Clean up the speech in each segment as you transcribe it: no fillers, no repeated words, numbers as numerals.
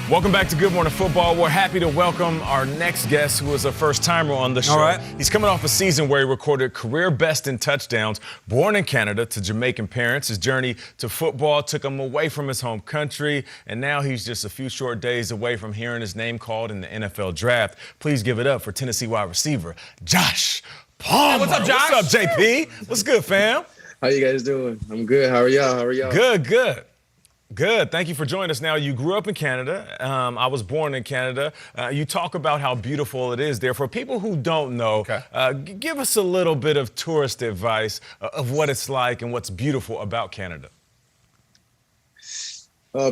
Welcome back to Good Morning Football. We're happy to welcome our next guest, who is a first-timer on the show. All right. He's coming off a season where he recorded career best in touchdowns. Born in Canada to Jamaican parents, his journey to football took him away from his home country, and now he's just a few short days away from hearing his name called in the NFL draft. Please give it up for Tennessee wide receiver Josh Palmer. Hey, what's up, Josh? What's up, JP? What's good, fam? How you guys doing? I'm good. How are y'all? Good. Thank you for joining us. Now, you grew up in Canada. I was born in Canada. You talk about how beautiful it is there. For people who don't know, give us a little bit of tourist advice of what it's like and what's beautiful about Canada.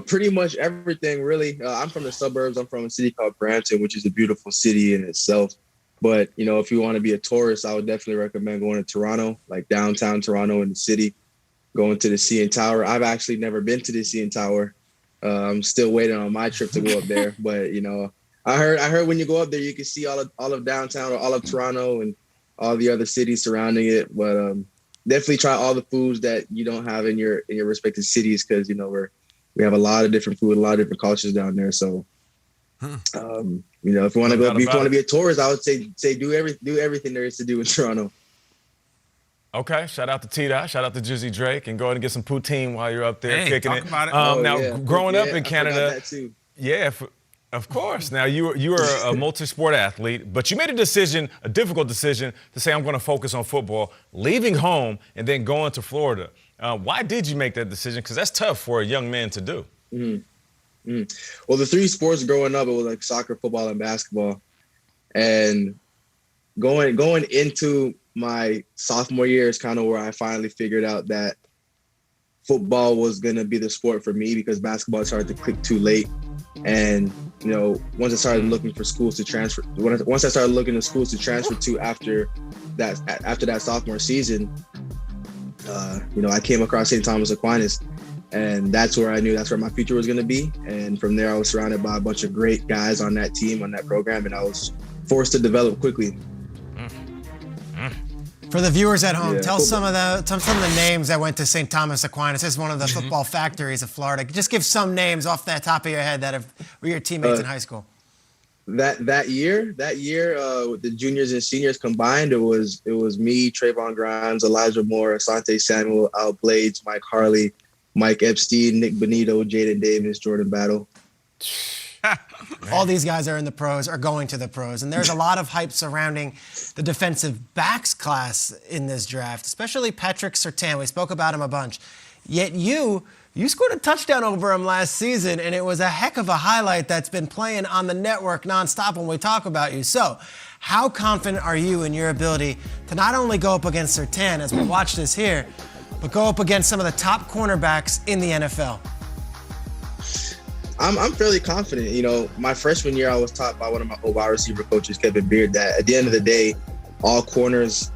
Pretty much everything, really. I'm from the suburbs. I'm from a city called Brampton, which is a beautiful city in itself. But, you know, if you want to be a tourist, I would definitely recommend going to Toronto, like downtown Toronto in the city. Going to the CN Tower. I've actually never been to the CN Tower. I'm still waiting on my trip to go up there. But, you know, I heard when you go up there, you can see all of downtown or all of Toronto and all the other cities surrounding it. But definitely try all the foods that you don't have in your respective cities, because, you know, we have a lot of different food, a lot of different cultures down there. So, you know, if you want to be a tourist, I would say do everything there is to do in Toronto. Okay, shout out to T-Dot, shout out to Jizzy Drake, and go ahead and get some poutine while you're up there kicking talk it. about it. Growing up in I Canada, forgot that too. yeah, of course. Now, you were a multi-sport athlete, but you made a difficult decision to say, I'm going to focus on football, leaving home and then going to Florida. Why did you make that decision? Because that's tough for a young man to do. Mm-hmm. Mm-hmm. Well, the three sports growing up, it was like soccer, football, and basketball. And going into my sophomore year is kind of where I finally figured out that football was going to be the sport for me, because basketball started to click too late. And, you know, once I started looking for schools to transfer, once I started looking at schools to transfer to after that sophomore season, you know, I came across St. Thomas Aquinas, and that's where my future was going to be. And from there, I was surrounded by a bunch of great guys on that team, on that program, and I was forced to develop quickly. For the viewers at home, tell some of the names that went to St. Thomas Aquinas. This is one of the football factories of Florida. Just give some names off the top of your head that were your teammates in high school. That year, with the juniors and seniors combined, it was me, Trayvon Grimes, Elijah Moore, Asante Samuel, Al Blades, Mike Harley, Mike Epstein, Nick Benito, Jaden Davis, Jordan Battle. All these guys are in the pros, are going to the pros, and there's a lot of hype surrounding the defensive backs class in this draft, especially Patrick Surtain. We spoke about him a bunch. Yet you scored a touchdown over him last season, and it was a heck of a highlight that's been playing on the network nonstop when we talk about you. So, how confident are you in your ability to not only go up against Surtain, as we watch this here, but go up against some of the top cornerbacks in the NFL? I'm fairly confident. You know, my freshman year, I was taught by one of my old wide receiver coaches, Kevin Beard, that at the end of the day, all corners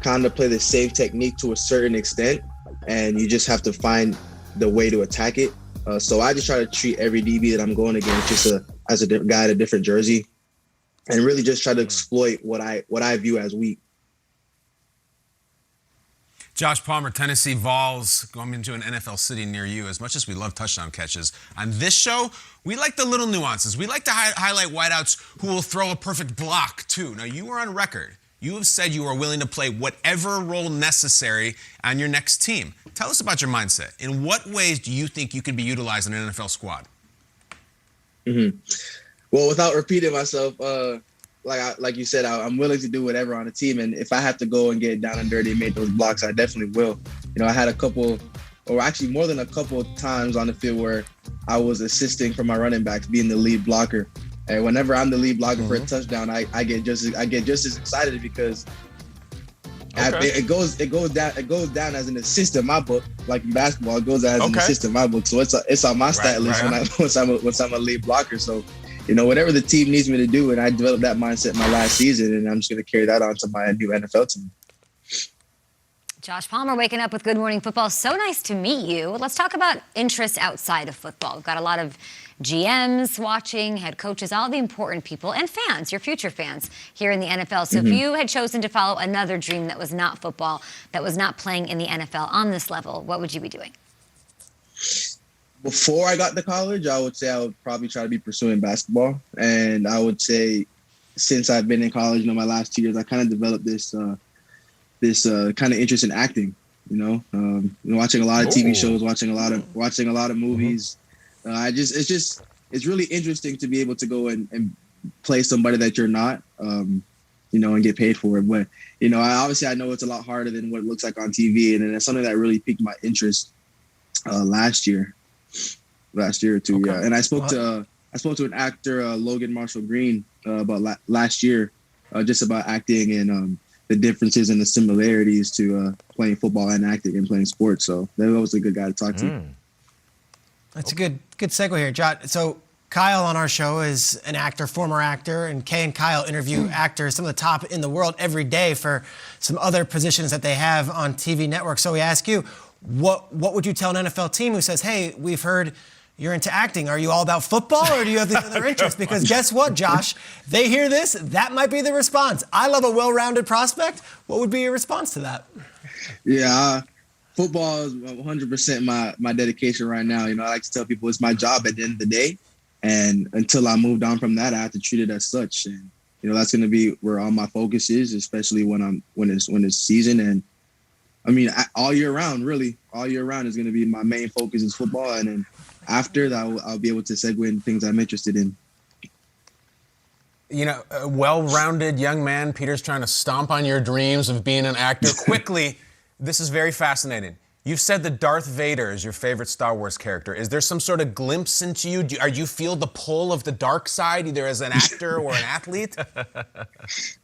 kind of play the same technique to a certain extent, and you just have to find the way to attack it. So I just try to treat every DB that I'm going against just as a guy in a different jersey, and really just try to exploit what I view as weak. Josh Palmer, Tennessee Vols, going into an NFL city near you. As much as we love touchdown catches, on this show, we like the little nuances. We like to highlight wideouts who will throw a perfect block, too. Now, you are on record. You have said you are willing to play whatever role necessary on your next team. Tell us about your mindset. In what ways do you think you could be utilized in an NFL squad? Mm-hmm. Well, without repeating myself, like you said, I'm willing to do whatever on the team. And if I have to go and get down and dirty and make those blocks, I definitely will. You know, I had a couple, or actually more than a couple of times on the field where I was assisting for my running backs, being the lead blocker. And whenever I'm the lead blocker for a touchdown, I get just as excited, because it goes down as an assist in my book. Like in basketball, it goes as an assist in my book. So it's on my stat list once I'm a lead blocker. So, you know, whatever the team needs me to do, and I developed that mindset my last season, and I'm just going to carry that on to my new NFL team. Josh Palmer waking up with Good Morning Football. So nice to meet you. Let's talk about interests outside of football. We've got a lot of GMs watching, head coaches, all the important people, and fans, your future fans here in the NFL. So if you had chosen to follow another dream that was not football, that was not playing in the NFL on this level, what would you be doing? Before I got to college, I would say I would probably try to be pursuing basketball. And I would say since I've been in college, my last 2 years, I kind of developed this kind of interest in acting. Watching a lot of TV shows, watching a lot of movies. It's really interesting to be able to go and play somebody that you're not, and get paid for it. But I know it's a lot harder than what it looks like on TV, and it's something that really piqued my interest last year or two. Okay. Yeah, and I spoke to an actor, Logan Marshall Green, about last year, just about acting and the differences and the similarities to playing football and acting and playing sports. So that was a good guy to talk to. That's a good segue here, Jot. So Kyle on our show is an actor, former actor, and Kay and Kyle interview actors, some of the top in the world every day for some other positions that they have on TV networks. So we ask you, what would you tell an NFL team who says, hey, we've heard you're into acting. Are you all about football or do you have these other interests? Because guess what, Josh? They hear this, that might be the response. I love a well-rounded prospect. What would be your response to that? Yeah, football is 100% my dedication right now. I like to tell people it's my job at the end of the day. And until I moved on from that, I have to treat it as such. And, that's going to be where all my focus is, especially when it's season. And all year round, really, all year round is going to be my main focus is football. And then after that, I'll be able to segue into things I'm interested in. A well-rounded young man. Peter's trying to stomp on your dreams of being an actor. Quickly, this is very fascinating. You've said that Darth Vader is your favorite Star Wars character. Is there some sort of glimpse into you? Do you feel the pull of the dark side, either as an actor or an athlete?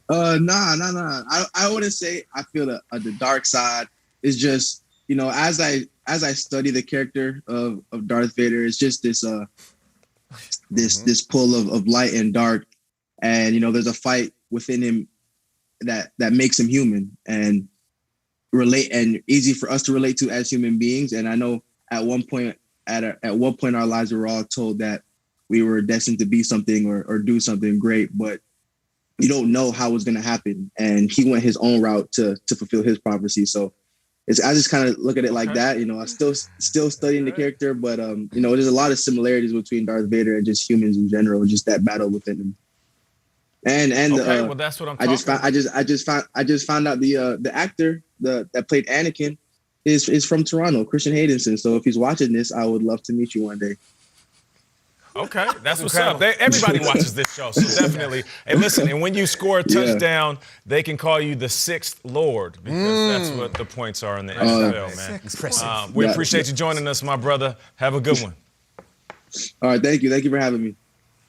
Nah. I wouldn't say I feel the dark side. It's just, as I study the character of Darth Vader, it's just this pull of light and dark, and there's a fight within him that makes him human and easy for us to relate to as human beings. And I know at one point in our lives, we were all told that we were destined to be something or do something great, but you don't know how it's going to happen. And he went his own route to fulfill his prophecy. So I just kind of look at it like that. I still studying the character, but there's a lot of similarities between Darth Vader and just humans in general, just that battle within him. And well, that's what I'm talking about. I just found out the actor that played Anakin is from Toronto, Christian Haydenson. So if he's watching this, I would love to meet you one day. Okay, that's what's up. Everybody watches this show, so definitely. Hey, listen, and when you score a touchdown, they can call you the Sixth Lord because that's what the points are in the NFL, man. We appreciate you joining us, my brother. Have a good one. All right, thank you. Thank you for having me.